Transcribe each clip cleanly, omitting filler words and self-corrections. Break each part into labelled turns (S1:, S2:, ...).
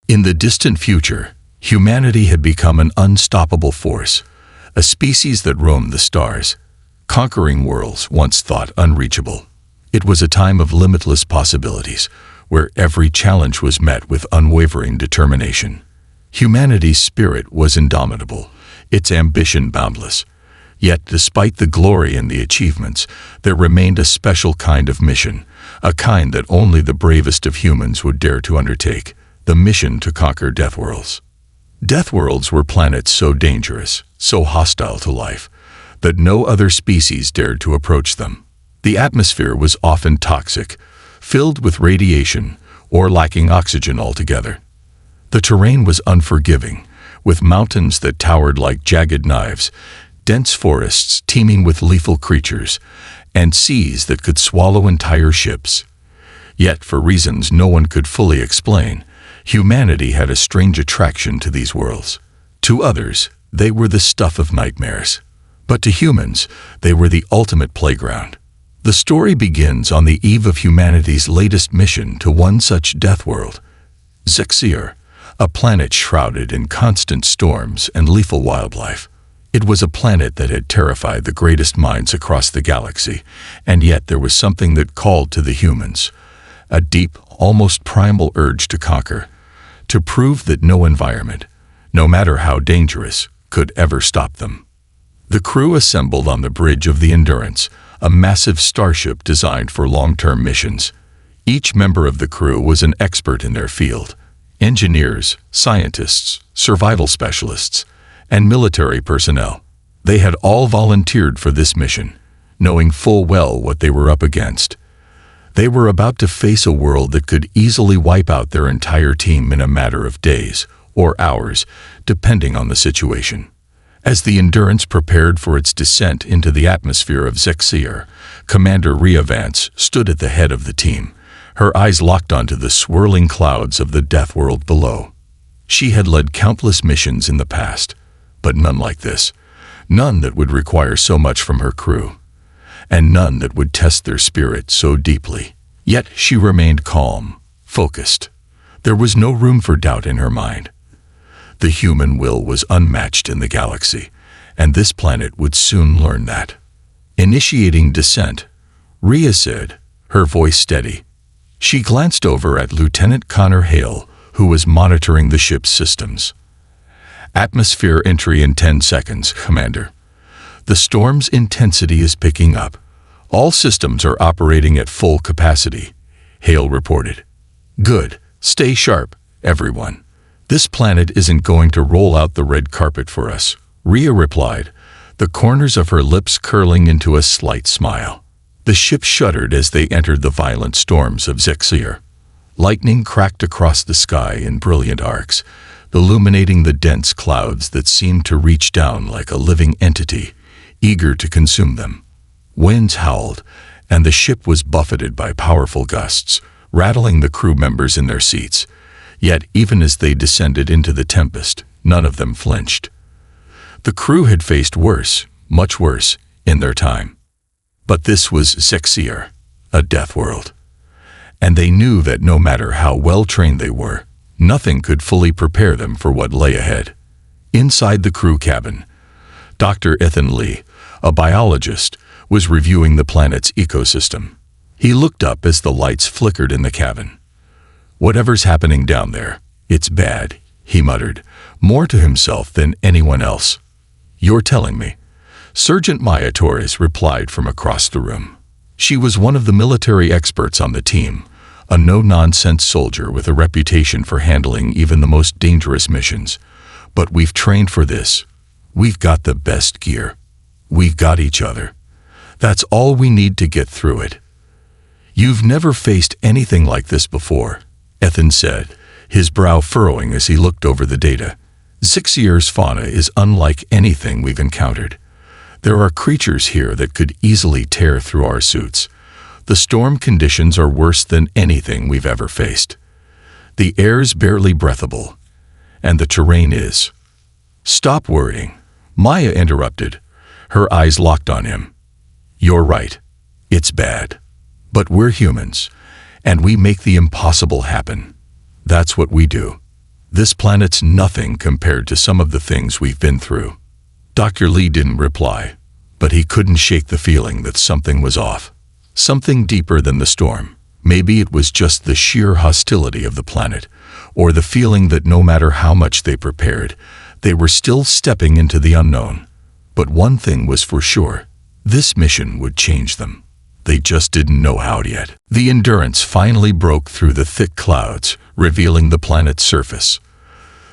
S1: In the distant future, humanity had become an unstoppable force, a species that roamed the stars, conquering worlds once thought unreachable. It was a time of limitless possibilities, where every challenge was met with unwavering determination. Humanity's spirit was indomitable, its ambition boundless. Yet, despite the glory and the achievements, there remained a special kind of mission, a kind that only the bravest of humans would dare to undertake, the mission to conquer Deathworlds. Deathworlds were planets so dangerous, so hostile to life, that no other species dared to approach them. The atmosphere was often toxic, filled with radiation, or lacking oxygen altogether. The terrain was unforgiving, with mountains that towered like jagged knives, dense forests teeming with lethal creatures, and seas that could swallow entire ships. Yet, for reasons no one could fully explain, humanity had a strange attraction to these worlds. To others, they were the stuff of nightmares. But to humans, they were the ultimate playground. The story begins on the eve of humanity's latest mission to one such death world, Zexir, a planet shrouded in constant storms and lethal wildlife. It was a planet that had terrified the greatest minds across the galaxy, and yet there was something that called to the humans, a deep, almost primal urge to conquer, to prove that no environment, no matter how dangerous, could ever stop them. The crew assembled on the bridge of the Endurance, a massive starship designed for long-term missions. Each member of the crew was an expert in their field: engineers, scientists, survival specialists, and military personnel. They had all volunteered for this mission, knowing full well what they were up against. They were about to face a world that could easily wipe out their entire team in a matter of days or hours, depending on the situation. As the Endurance prepared for its descent into the atmosphere of Zexir, Commander Rhea Vance stood at the head of the team, her eyes locked onto the swirling clouds of the death world below. She had led countless missions in the past, but none like this, none that would require so much from her crew, and none that would test their spirit so deeply. Yet she remained calm, focused. There was no room for doubt in her mind. The human will was unmatched in the galaxy, and this planet would soon learn that. Initiating descent, Rhea said, her voice steady. She glanced over at Lieutenant Connor Hale, who was monitoring the ship's systems. Atmosphere entry in 10 seconds, Commander. The storm's intensity is picking up. All systems are operating at full capacity, Hale reported. Good. Stay sharp, everyone. This planet isn't going to roll out the red carpet for us, Rhea replied, the corners of her lips curling into a slight smile. The ship shuddered as they entered the violent storms of Zexir. Lightning cracked across the sky in brilliant arcs, illuminating the dense clouds that seemed to reach down like a living entity, eager to consume them. Winds howled, and the ship was buffeted by powerful gusts, rattling the crew members in their seats. Yet, even as they descended into the tempest, none of them flinched. The crew had faced worse, much worse, in their time. But this was Zexir, a death world. And they knew that no matter how well-trained they were, nothing could fully prepare them for what lay ahead. Inside the crew cabin, Dr. Ethan Lee, a biologist, was reviewing the planet's ecosystem. He looked up as the lights flickered in the cabin. Whatever's happening down there, it's bad, he muttered, more to himself than anyone else. You're telling me? Sergeant Maya Torres replied from across the room. She was one of the military experts on the team, a no-nonsense soldier with a reputation for handling even the most dangerous missions. But we've trained for this. We've got the best gear. We've got each other. That's all we need to get through it. You've never faced anything like this before, Ethan said, his brow furrowing as he looked over the data. Zexir's fauna is unlike anything we've encountered. There are creatures here that could easily tear through our suits. The storm conditions are worse than anything we've ever faced. The air's barely breathable, and the terrain is. Stop worrying, Maya interrupted, her eyes locked on him. You're right. It's bad. But we're humans, and we make the impossible happen. That's what we do. This planet's nothing compared to some of the things we've been through." Dr. Lee didn't reply, but he couldn't shake the feeling that something was off. Something deeper than the storm. Maybe it was just the sheer hostility of the planet, or the feeling that no matter how much they prepared, they were still stepping into the unknown. But one thing was for sure: this mission would change them. They just didn't know how yet. The Endurance finally broke through the thick clouds, revealing the planet's surface.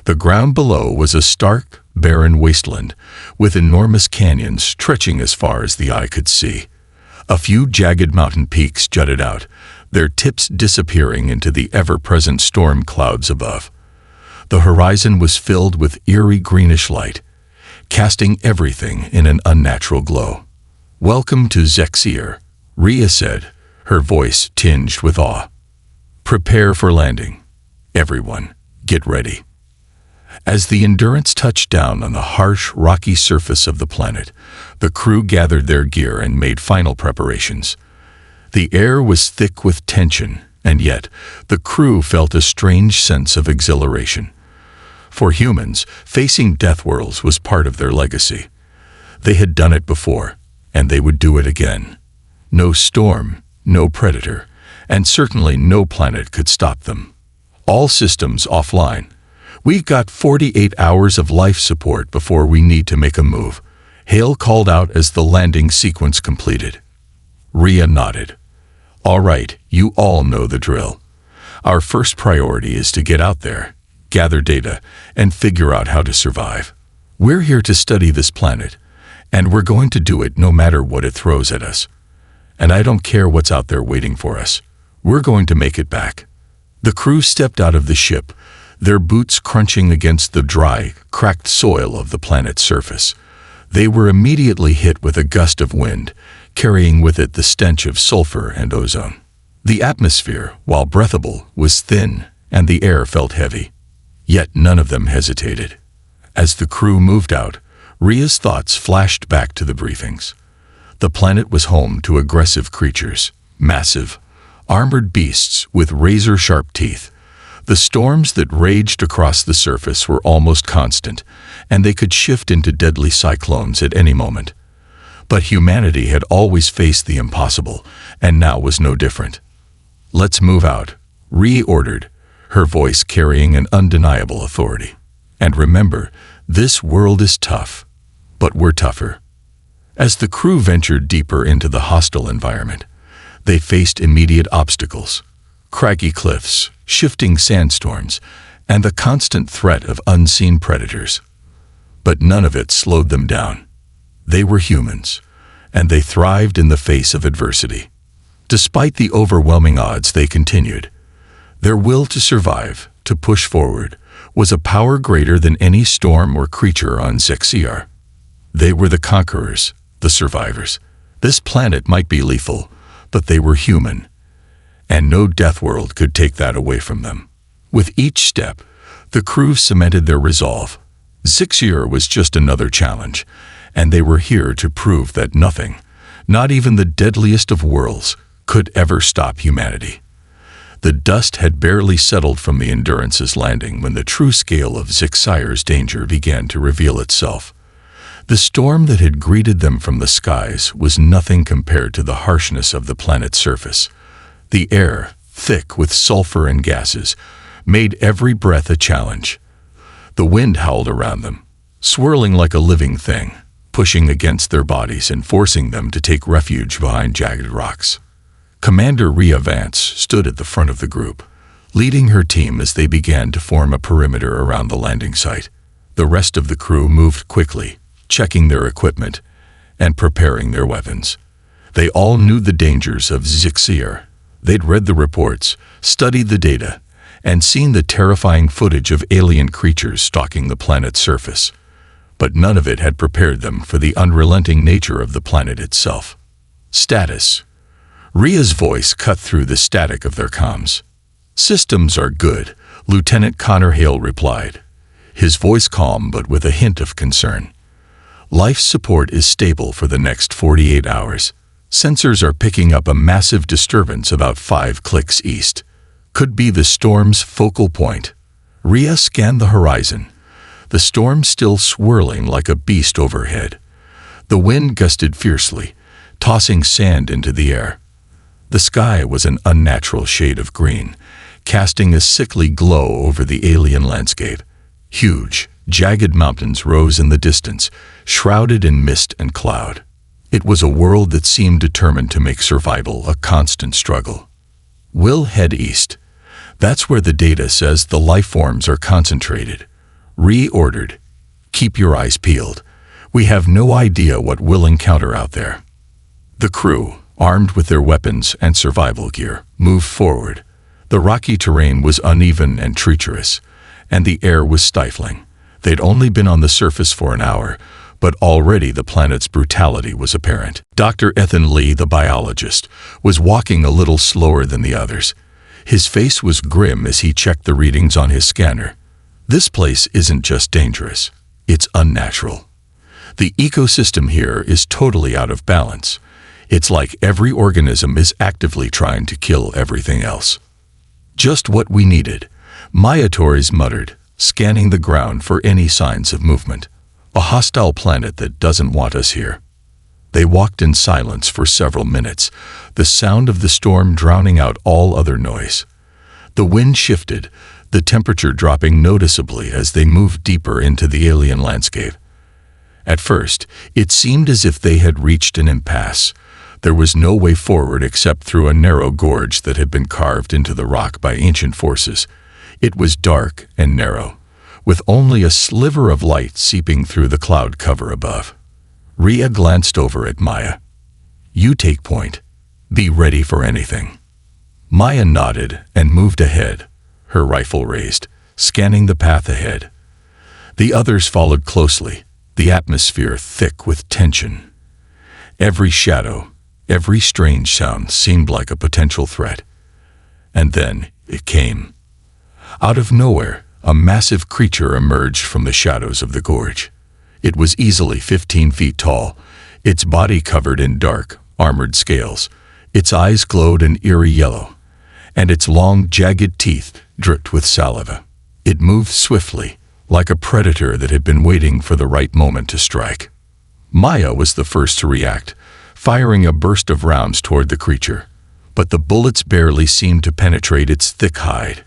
S1: The ground below was a stark, barren wasteland, with enormous canyons stretching as far as the eye could see. A few jagged mountain peaks jutted out, their tips disappearing into the ever-present storm clouds above. The horizon was filled with eerie greenish light, casting everything in an unnatural glow. "Welcome to Zexier," Rhea said, her voice tinged with awe. "Prepare for landing. Everyone, get ready." As the Endurance touched down on the harsh, rocky surface of the planet, the crew gathered their gear and made final preparations. The air was thick with tension, and yet the crew felt a strange sense of exhilaration. For humans, facing Deathworlds was part of their legacy. They had done it before, and they would do it again. No storm, no predator, and certainly no planet could stop them. "All systems offline. We've got 48 hours of life support before we need to make a move," Hale called out as the landing sequence completed. Rhea nodded. "All right, you all know the drill. Our first priority is to get out there, gather data, and figure out how to survive. We're here to study this planet, and we're going to do it no matter what it throws at us. And I don't care what's out there waiting for us. We're going to make it back." The crew stepped out of the ship, their boots crunching against the dry, cracked soil of the planet's surface. They were immediately hit with a gust of wind, carrying with it the stench of sulfur and ozone. The atmosphere, while breathable, was thin, and the air felt heavy. Yet none of them hesitated. As the crew moved out, Rhea's thoughts flashed back to the briefings. The planet was home to aggressive creatures, massive, armored beasts with razor-sharp teeth. The storms that raged across the surface were almost constant, and they could shift into deadly cyclones at any moment. But humanity had always faced the impossible, and now was no different. "Let's move out," Rhea ordered, her voice carrying an undeniable authority. "And remember, this world is tough, but we're tougher." As the crew ventured deeper into the hostile environment, they faced immediate obstacles: craggy cliffs, shifting sandstorms, and the constant threat of unseen predators. But none of it slowed them down. They were humans, and they thrived in the face of adversity. Despite the overwhelming odds, they continued. Their will to survive, to push forward, was a power greater than any storm or creature on Zexier. They were the conquerors, the survivors. This planet might be lethal, but they were human, and no Deathworld could take that away from them. With each step, the crew cemented their resolve. Zexier was just another challenge, and they were here to prove that nothing, not even the deadliest of worlds, could ever stop humanity. The dust had barely settled from the Endurance's landing when the true scale of Zexier's danger began to reveal itself. The storm that had greeted them from the skies was nothing compared to the harshness of the planet's surface. The air, thick with sulfur and gases, made every breath a challenge. The wind howled around them, swirling like a living thing, pushing against their bodies and forcing them to take refuge behind jagged rocks. Commander Rhea Vance stood at the front of the group, leading her team as they began to form a perimeter around the landing site. The rest of the crew moved quickly, checking their equipment and preparing their weapons. They all knew the dangers of Zexier. They'd read the reports, studied the data, and seen the terrifying footage of alien creatures stalking the planet's surface. But none of it had prepared them for the unrelenting nature of the planet itself. Status. Rhea's voice cut through the static of their comms. "Systems are good," Lieutenant Connor Hale replied, his voice calm but with a hint of concern. "Life support is stable for the next 48 hours. Sensors are picking up a massive disturbance about 5 clicks east. Could be the storm's focal point." Rhea scanned the horizon, the storm still swirling like a beast overhead. The wind gusted fiercely, tossing sand into the air. The sky was an unnatural shade of green, casting a sickly glow over the alien landscape. Huge, jagged mountains rose in the distance, shrouded in mist and cloud. It was a world that seemed determined to make survival a constant struggle. "We'll head east. That's where the data says the life forms are concentrated," Rhea ordered. "Keep your eyes peeled. We have no idea what we'll encounter out there." The crew, armed with their weapons and survival gear, moved forward. The rocky terrain was uneven and treacherous, and the air was stifling. They'd only been on the surface for an hour, but already the planet's brutality was apparent. Dr. Ethan Lee, the biologist, was walking a little slower than the others. His face was grim as he checked the readings on his scanner. This place isn't just dangerous, it's unnatural. The ecosystem here is totally out of balance. It's like every organism is actively trying to kill everything else. "Just what we needed," Maya Torres muttered, scanning the ground for any signs of movement. "A hostile planet that doesn't want us here." They walked in silence for several minutes, the sound of the storm drowning out all other noise. The wind shifted, the temperature dropping noticeably as they moved deeper into the alien landscape. At first, it seemed as if they had reached an impasse. There was no way forward except through a narrow gorge that had been carved into the rock by ancient forces. It was dark and narrow, with only a sliver of light seeping through the cloud cover above. Rhea glanced over at Maya. "You take point. Be ready for anything." Maya nodded and moved ahead, her rifle raised, scanning the path ahead. The others followed closely, the atmosphere thick with tension. Every shadow, every strange sound seemed like a potential threat. And then it came. Out of nowhere, a massive creature emerged from the shadows of the gorge. It was easily 15 feet tall, its body covered in dark, armored scales. Its eyes glowed an eerie yellow, and its long, jagged teeth dripped with saliva. It moved swiftly, like a predator that had been waiting for the right moment to strike. Maya was the first to react, firing a burst of rounds toward the creature. But the bullets barely seemed to penetrate its thick hide,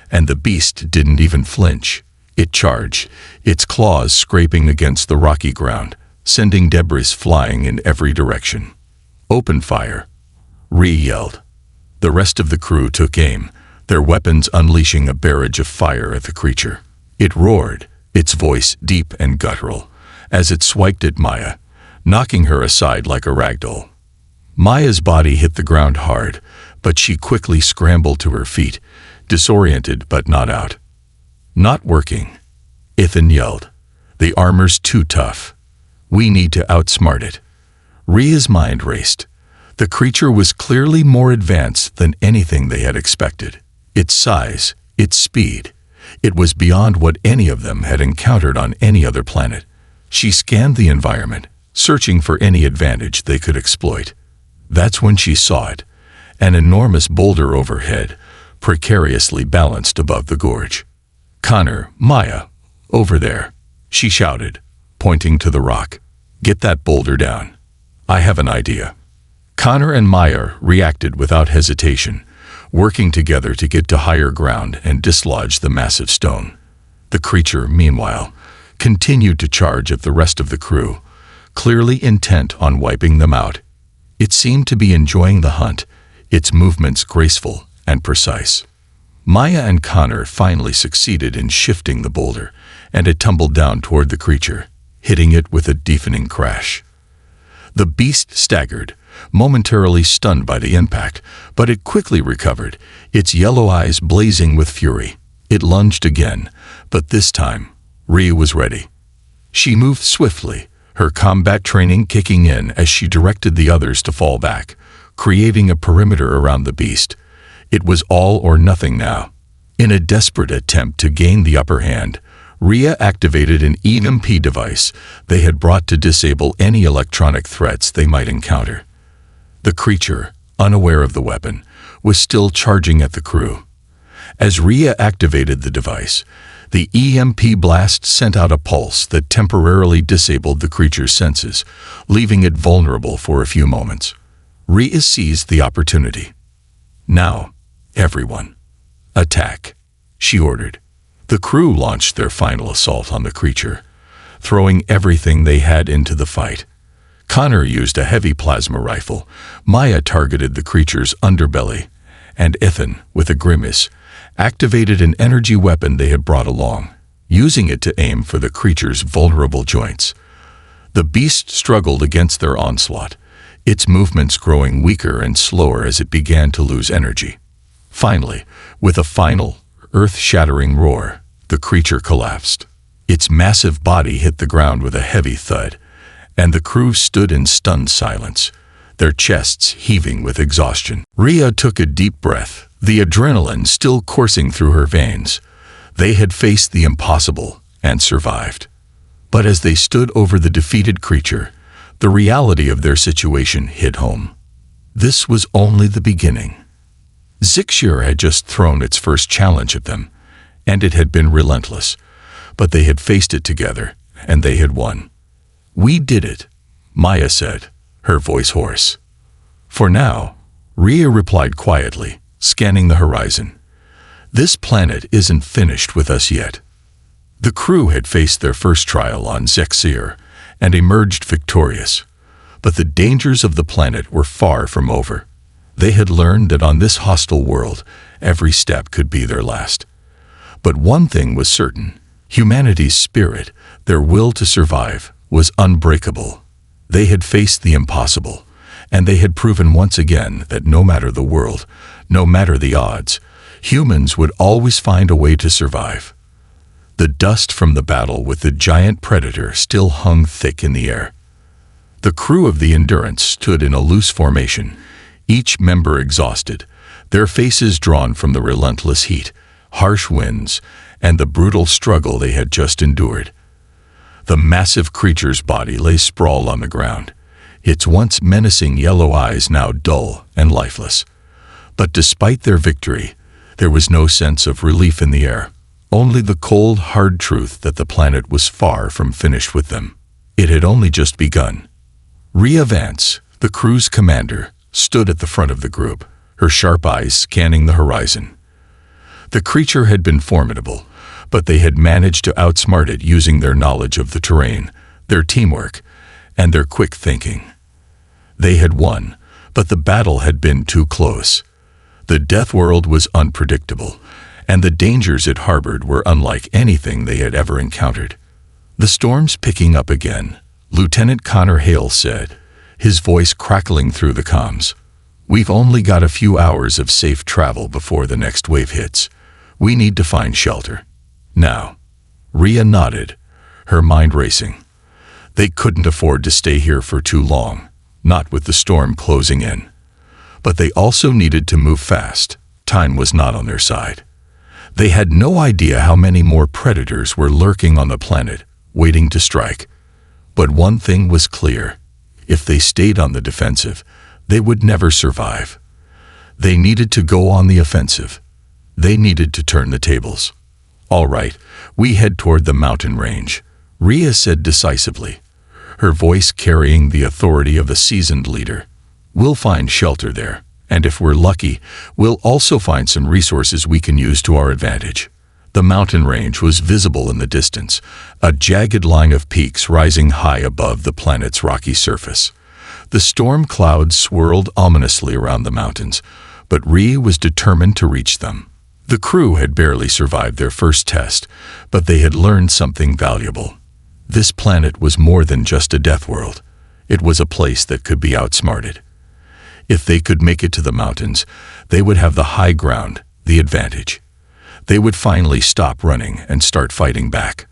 S1: and the beast didn't even flinch. It charged, its claws scraping against the rocky ground, sending debris flying in every direction. "Open fire," Rhea yelled. The rest of the crew took aim, their weapons unleashing a barrage of fire at the creature. It roared, its voice deep and guttural, as it swiped at Maya, knocking her aside like a ragdoll. Maya's body hit the ground hard, but she quickly scrambled to her feet, disoriented but not out. "Not working," Ethan yelled. "The armor's too tough. We need to outsmart it." Rhea's mind raced. The creature was clearly more advanced than anything they had expected. Its size, its speed, it was beyond what any of them had encountered on any other planet. She scanned the environment, searching for any advantage they could exploit. That's when she saw it, an enormous boulder overhead, precariously balanced above the gorge. "Connor, Maya, over there," she shouted, pointing to the rock. "Get that boulder down. I have an idea." Connor and Maya reacted without hesitation, working together to get to higher ground and dislodge the massive stone. The creature, meanwhile, continued to charge at the rest of the crew, clearly intent on wiping them out. It seemed to be enjoying the hunt, its movements graceful and precise. Maya and Connor finally succeeded in shifting the boulder, and it tumbled down toward the creature, hitting it with a deafening crash. The beast staggered, momentarily stunned by the impact, but it quickly recovered, its yellow eyes blazing with fury. It lunged again, but this time, Rhea was ready. She moved swiftly, her combat training kicking in as she directed the others to fall back, creating a perimeter around the beast. It was all or nothing now. In a desperate attempt to gain the upper hand, Rhea activated an EMP device they had brought to disable any electronic threats they might encounter. The creature, unaware of the weapon, was still charging at the crew. As Rhea activated the device, the EMP blast sent out a pulse that temporarily disabled the creature's senses, leaving it vulnerable for a few moments. Rhea seized the opportunity. "Now, everyone, attack," she ordered. The crew launched their final assault on the creature, throwing everything they had into the fight. Connor used a heavy plasma rifle, Maya targeted the creature's underbelly, and Ethan, with a grimace, activated an energy weapon they had brought along, using it to aim for the creature's vulnerable joints. The beast struggled against their onslaught, its movements growing weaker and slower as it began to lose energy. Finally, with a final, earth-shattering roar, the creature collapsed. Its massive body hit the ground with a heavy thud, and the crew stood in stunned silence, their chests heaving with exhaustion. Rhea took a deep breath, the adrenaline still coursing through her veins. They had faced the impossible and survived. But as they stood over the defeated creature, the reality of their situation hit home. This was only the beginning. Zixir had just thrown its first challenge at them, and it had been relentless. But they had faced it together, and they had won. "We did it," Maya said, her voice hoarse. "For now," Rhea replied quietly, scanning the horizon. "This planet isn't finished with us yet." The crew had faced their first trial on Zixir and emerged victorious. But the dangers of the planet were far from over. They had learned that on this hostile world, every step could be their last. But one thing was certain: humanity's spirit, their will to survive, was unbreakable. They had faced the impossible, and they had proven once again that no matter the world, no matter the odds, humans would always find a way to survive. The dust from the battle with the giant predator still hung thick in the air. The crew of the Endurance stood in a loose formation, each member exhausted, their faces drawn from the relentless heat, harsh winds, and the brutal struggle they had just endured. The massive creature's body lay sprawled on the ground, its once menacing yellow eyes now dull and lifeless. But despite their victory, there was no sense of relief in the air, only the cold, hard truth that the planet was far from finished with them. It had only just begun. Rhea Vance, the crew's commander, stood at the front of the group, her sharp eyes scanning the horizon. The creature had been formidable, but they had managed to outsmart it using their knowledge of the terrain, their teamwork, and their quick thinking. They had won, but the battle had been too close. The Deathworld was unpredictable, and the dangers it harbored were unlike anything they had ever encountered. "The storm's picking up again," Lieutenant Connor Hale said, his voice crackling through the comms. "We've only got a few hours of safe travel before the next wave hits. We need to find shelter. Now." Rhea nodded, her mind racing. They couldn't afford to stay here for too long, not with the storm closing in. But they also needed to move fast. Time was not on their side. They had no idea how many more predators were lurking on the planet, waiting to strike. But one thing was clear: if they stayed on the defensive, they would never survive. They needed to go on the offensive. They needed to turn the tables. "All right, we head toward the mountain range," Rhea said decisively, her voice carrying the authority of a seasoned leader. "We'll find shelter there, and if we're lucky, we'll also find some resources we can use to our advantage." The mountain range was visible in the distance, a jagged line of peaks rising high above the planet's rocky surface. The storm clouds swirled ominously around the mountains, but Rhea was determined to reach them. The crew had barely survived their first test, but they had learned something valuable. This planet was more than just a death world. It was a place that could be outsmarted. If they could make it to the mountains, they would have the high ground, the advantage. They would finally stop running and start fighting back.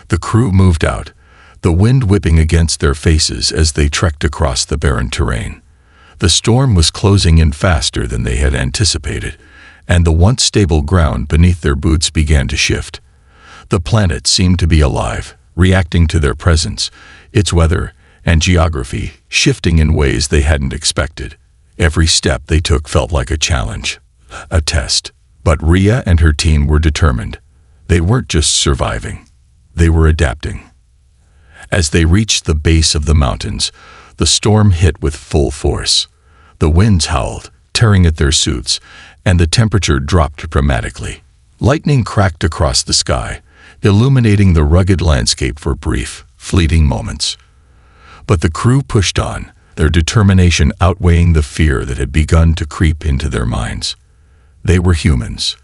S1: The crew moved out, the wind whipping against their faces as they trekked across the barren terrain. The storm was closing in faster than they had anticipated, and the once stable ground beneath their boots began to shift. The planet seemed to be alive, reacting to their presence, its weather and geography shifting in ways they hadn't expected. Every step they took felt like a challenge, a test. But Rhea and her team were determined. They weren't just surviving. They were adapting. As they reached the base of the mountains, the storm hit with full force. The winds howled, tearing at their suits, and the temperature dropped dramatically. Lightning cracked across the sky, illuminating the rugged landscape for brief, fleeting moments. But the crew pushed on, their determination outweighing the fear that had begun to creep into their minds. They were humans.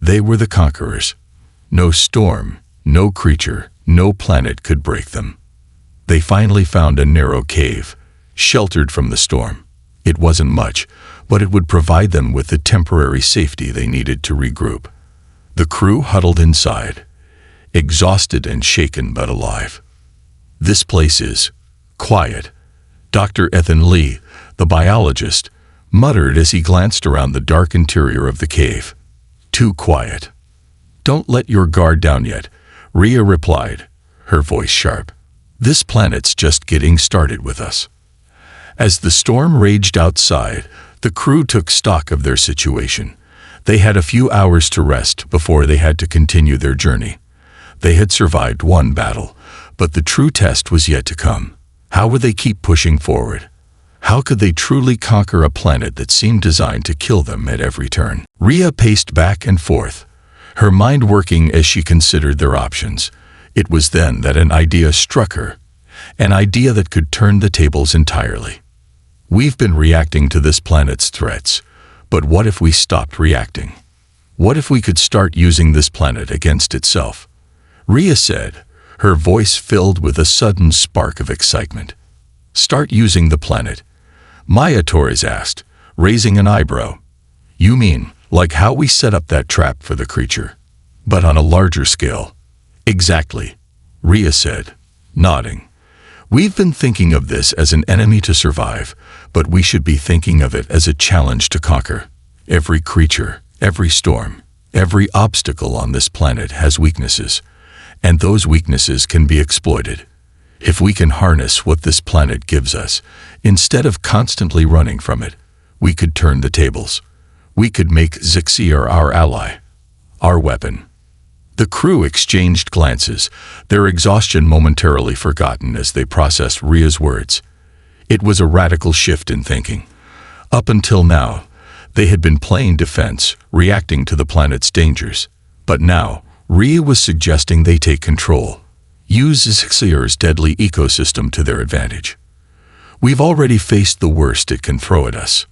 S1: They were the conquerors. No storm, no creature, no planet could break them. They finally found a narrow cave, sheltered from the storm. It wasn't much, but it would provide them with the temporary safety they needed to regroup. The crew huddled inside, exhausted and shaken but alive. "This place is quiet," Dr. Ethan Lee, the biologist, muttered as he glanced around the dark interior of the cave. "Too quiet." "Don't let your guard down yet," Rhea replied, her voice sharp. "This planet's just getting started with us." As the storm raged outside, the crew took stock of their situation. They had a few hours to rest before they had to continue their journey. They had survived one battle, but the true test was yet to come. How would they keep pushing forward? How could they truly conquer a planet that seemed designed to kill them at every turn? Rhea paced back and forth, her mind working as she considered their options. It was then that an idea struck her, an idea that could turn the tables entirely. "We've been reacting to this planet's threats, but what if we stopped reacting? What if we could start using this planet against itself?" Rhea said, her voice filled with a sudden spark of excitement. "Start using the planet?" Maya Torres asked, raising an eyebrow. "You mean, like how we set up that trap for the creature? But on a larger scale?" "Exactly," Rhea said, nodding. "We've been thinking of this as an enemy to survive, but we should be thinking of it as a challenge to conquer. Every creature, every storm, every obstacle on this planet has weaknesses, and those weaknesses can be exploited. If we can harness what this planet gives us, instead of constantly running from it, we could turn the tables. We could make Zixir our ally, our weapon." The crew exchanged glances, their exhaustion momentarily forgotten as they processed Rhea's words. It was a radical shift in thinking. Up until now, they had been playing defense, reacting to the planet's dangers. But now, Rhea was suggesting they take control, use Zixir's deadly ecosystem to their advantage. "We've already faced the worst it can throw at us,"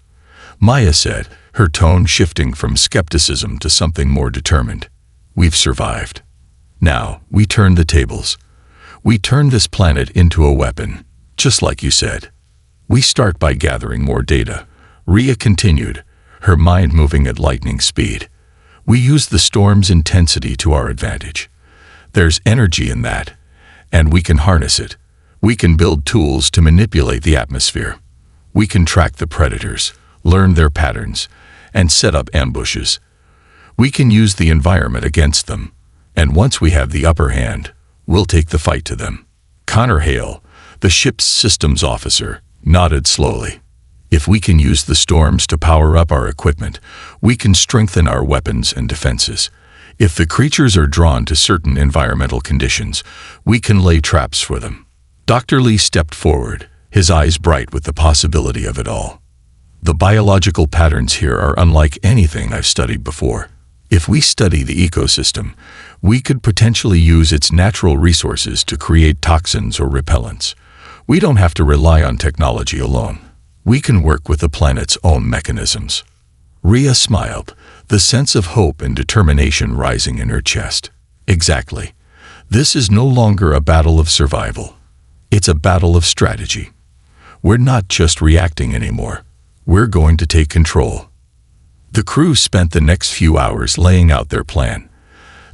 S1: Maya said, her tone shifting from skepticism to something more determined. "We've survived. Now, we turn the tables. We turn this planet into a weapon, just like you said. We start by gathering more data," Rhea continued, her mind moving at lightning speed. "We use the storm's intensity to our advantage. There's energy in that, and we can harness it. We can build tools to manipulate the atmosphere. We can track the predators, learn their patterns, and set up ambushes. We can use the environment against them, and once we have the upper hand, we'll take the fight to them." Connor Hale, the ship's systems officer, nodded slowly. "If we can use the storms to power up our equipment, we can strengthen our weapons and defenses. If the creatures are drawn to certain environmental conditions, we can lay traps for them." Dr. Lee stepped forward, his eyes bright with the possibility of it all. "The biological patterns here are unlike anything I've studied before. If we study the ecosystem, we could potentially use its natural resources to create toxins or repellents. We don't have to rely on technology alone. We can work with the planet's own mechanisms." Rhea smiled, the sense of hope and determination rising in her chest. "Exactly. This is no longer a battle of survival. It's a battle of strategy. We're not just reacting anymore. We're going to take control." The crew spent the next few hours laying out their plan.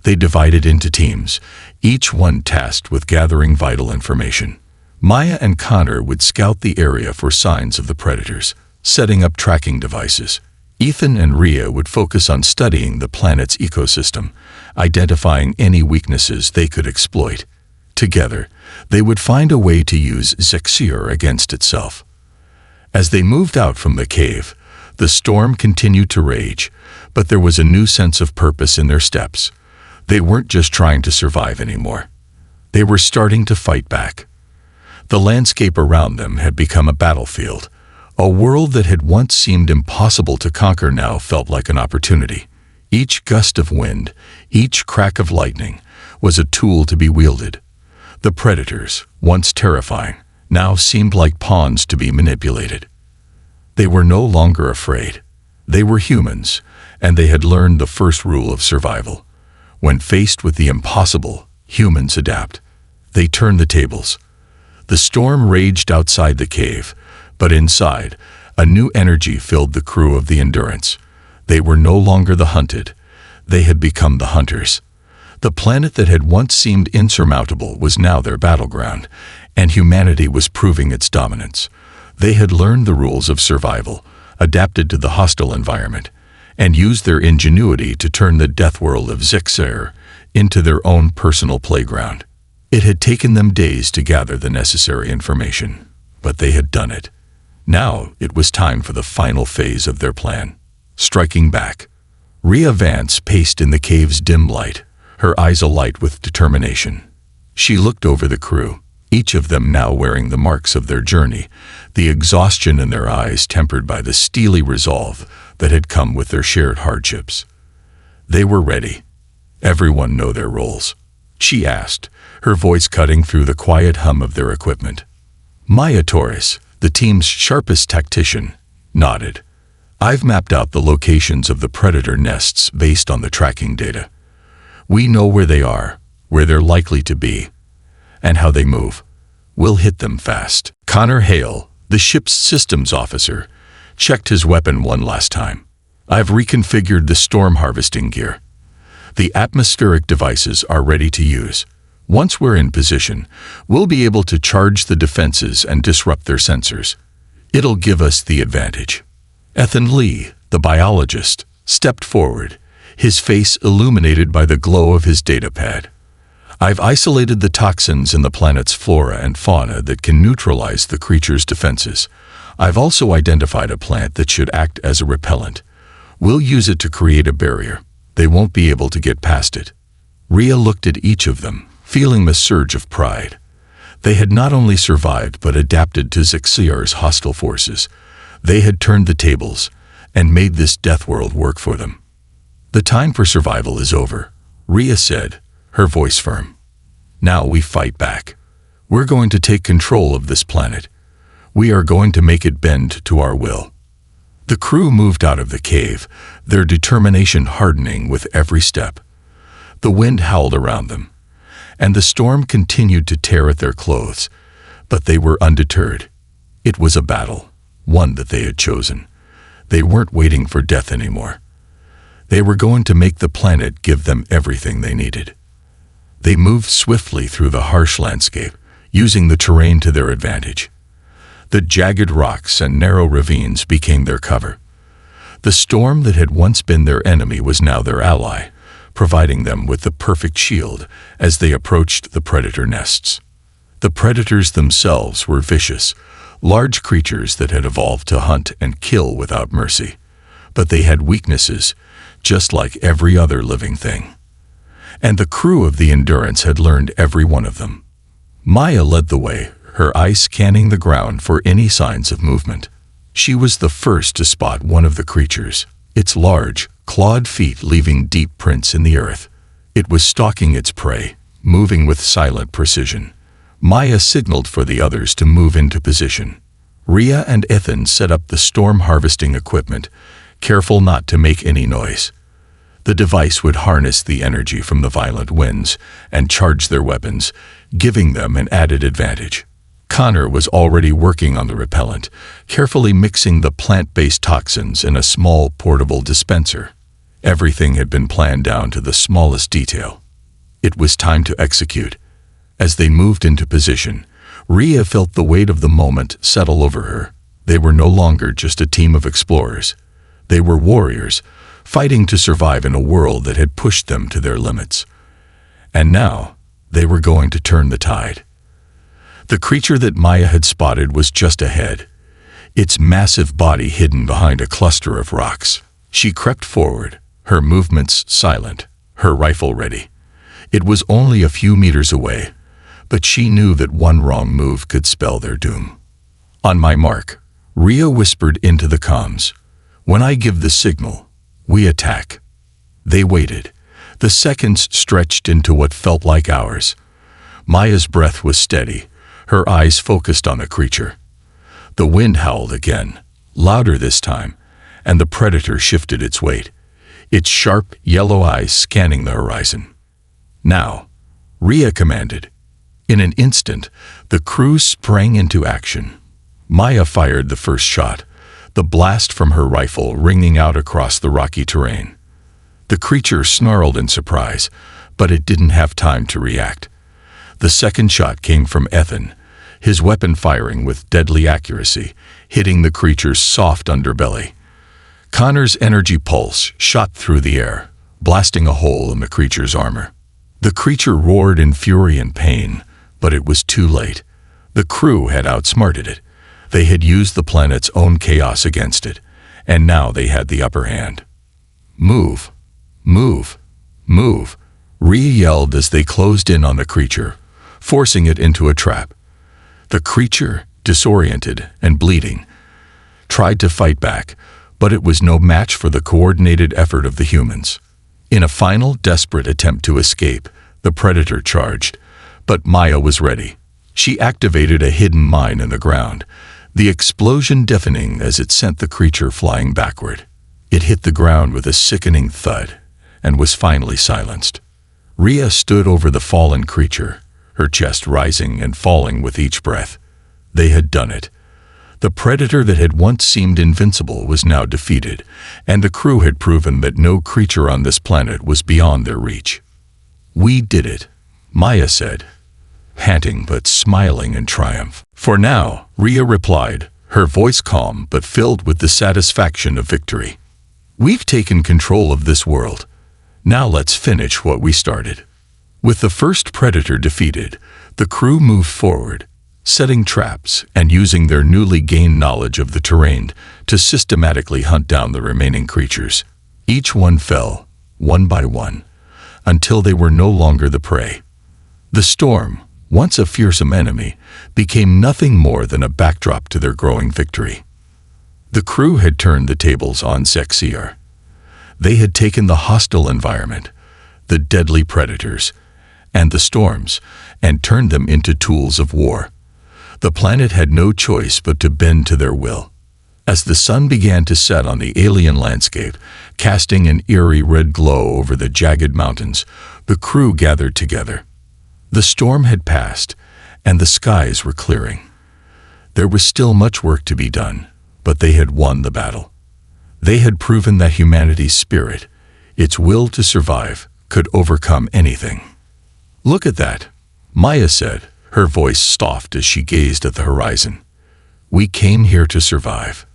S1: They divided into teams, each one tasked with gathering vital information. Maya and Connor would scout the area for signs of the predators, setting up tracking devices. Ethan and Rhea would focus on studying the planet's ecosystem, identifying any weaknesses they could exploit. Together, they would find a way to use Zixir against itself. As they moved out from the cave, the storm continued to rage, But there was a new sense of purpose in their steps. They weren't just trying to survive anymore. They were starting to fight back. The landscape around them had become a battlefield. A world that had once seemed impossible to conquer now felt like an opportunity. Each gust of wind, each crack of lightning, was a tool to be wielded. The predators, once terrifying, now seemed like pawns to be manipulated. They were no longer afraid. They were humans, and they had learned the first rule of survival. When faced with the impossible, humans adapt. They turned the tables. The storm raged outside the cave, but inside, a new energy filled the crew of the Endurance. They were no longer the hunted. They had become the hunters. The planet that had once seemed insurmountable was now their battleground, and humanity was proving its dominance. They had learned the rules of survival, adapted to the hostile environment, and used their ingenuity to turn the death world of Zixer into their own personal playground. It had taken them days to gather the necessary information, but they had done it. Now it was time for the final phase of their plan. Striking back. Rhea Vance paced in the cave's dim light, her eyes alight with determination. She looked over the crew, each of them now wearing the marks of their journey, the exhaustion in their eyes tempered by the steely resolve that had come with their shared hardships. They were ready. Everyone know their roles? She asked, her voice cutting through the quiet hum of their equipment. Maya Torres, the team's sharpest tactician, nodded. I've mapped out the locations of the predator nests based on the tracking data. We know where they are, where they're likely to be, and how they move. We'll hit them fast. Connor Hale, the ship's systems officer, checked his weapon one last time. I've reconfigured the storm harvesting gear. The atmospheric devices are ready to use. Once we're in position, we'll be able to charge the defenses and disrupt their sensors. It'll give us the advantage. Ethan Lee, the biologist, stepped forward, his face illuminated by the glow of his datapad. I've isolated the toxins in the planet's flora and fauna that can neutralize the creature's defenses. I've also identified a plant that should act as a repellent. We'll use it to create a barrier. They won't be able to get past it. Rhea looked at each of them, feeling the surge of pride. They had not only survived but adapted to Zixier's hostile forces. They had turned the tables and made this death world work for them. The time for survival is over, Rhea said, her voice firm. Now we fight back. We're going to take control of this planet. We are going to make it bend to our will. The crew moved out of the cave, their determination hardening with every step. The wind howled around them, and the storm continued to tear at their clothes, but they were undeterred. It was a battle, one that they had chosen. They weren't waiting for death anymore. They were going to make the planet give them everything they needed. They moved swiftly through the harsh landscape, using the terrain to their advantage. The jagged rocks and narrow ravines became their cover. The storm that had once been their enemy was now their ally, providing them with the perfect shield as they approached the predator nests. The predators themselves were vicious, large creatures that had evolved to hunt and kill without mercy. But they had weaknesses, just like every other living thing. And the crew of the Endurance had learned every one of them. Maya led the way, her eyes scanning the ground for any signs of movement. She was the first to spot one of the creatures, its large, clawed feet leaving deep prints in the earth. It was stalking its prey, moving with silent precision. Maya signaled for the others to move into position. Rhea and Ethan set up the storm harvesting equipment, careful not to make any noise. The device would harness the energy from the violent winds and charge their weapons, giving them an added advantage. Connor was already working on the repellent, carefully mixing the plant-based toxins in a small portable dispenser. Everything had been planned down to the smallest detail. It was time to execute. As they moved into position, Rhea felt the weight of the moment settle over her. They were no longer just a team of explorers. They were warriors, fighting to survive in a world that had pushed them to their limits. And now, they were going to turn the tide. The creature that Maya had spotted was just ahead, its massive body hidden behind a cluster of rocks. She crept forward, her movements silent, her rifle ready. It was only a few meters away, but she knew that one wrong move could spell their doom. On my mark, Rhea whispered into the comms. When I give the signal, we attack. They waited. The seconds stretched into what felt like hours. Maya's breath was steady, her eyes focused on the creature. The wind howled again, louder this time, and the predator shifted its weight, its sharp yellow eyes scanning the horizon. Now, Rhea commanded. In an instant, the crew sprang into action. Maya fired the first shot, the blast from her rifle ringing out across the rocky terrain. The creature snarled in surprise, but it didn't have time to react. The second shot came from Ethan, his weapon firing with deadly accuracy, hitting the creature's soft underbelly. Connor's energy pulse shot through the air, blasting a hole in the creature's armor. The creature roared in fury and pain, but it was too late. The crew had outsmarted it. They had used the planet's own chaos against it, and now they had the upper hand. Move, move, move, Rhea yelled as they closed in on the creature, forcing it into a trap. The creature, disoriented and bleeding, tried to fight back, but it was no match for the coordinated effort of the humans. In a final, desperate attempt to escape, the predator charged, but Maya was ready. She activated a hidden mine in the ground, the explosion deafening as it sent the creature flying backward. It hit the ground with a sickening thud and was finally silenced. Rhea stood over the fallen creature, her chest rising and falling with each breath. They had done it. The predator that had once seemed invincible was now defeated, and the crew had proven that no creature on this planet was beyond their reach. We did it, Maya said, panting but smiling in triumph. For now, Rhea replied, her voice calm but filled with the satisfaction of victory. We've taken control of this world. Now let's finish what we started. With the first predator defeated, the crew moved forward, setting traps and using their newly gained knowledge of the terrain to systematically hunt down the remaining creatures. Each one fell, one by one, until they were no longer the prey. The storm, once a fearsome enemy, became nothing more than a backdrop to their growing victory. The crew had turned the tables on Zexier. They had taken the hostile environment, the deadly predators, and the storms, and turned them into tools of war. The planet had no choice but to bend to their will. As the sun began to set on the alien landscape, casting an eerie red glow over the jagged mountains, the crew gathered together. The storm had passed, and the skies were clearing. There was still much work to be done, but they had won the battle. They had proven that humanity's spirit, its will to survive, could overcome anything. Look at that, Maya said, her voice soft as she gazed at the horizon. We came here to survive.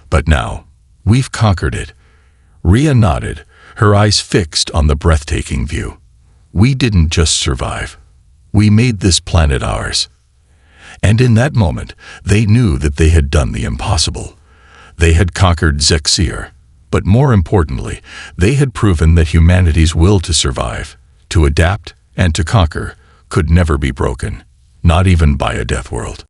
S1: But now, we've conquered it. Rhea nodded, her eyes fixed on the breathtaking view. We didn't just survive. We made this planet ours. And in that moment, they knew that they had done the impossible. They had conquered Zexier, but more importantly, they had proven that humanity's will to survive, to adapt, and to conquer could never be broken, not even by a Deathworld.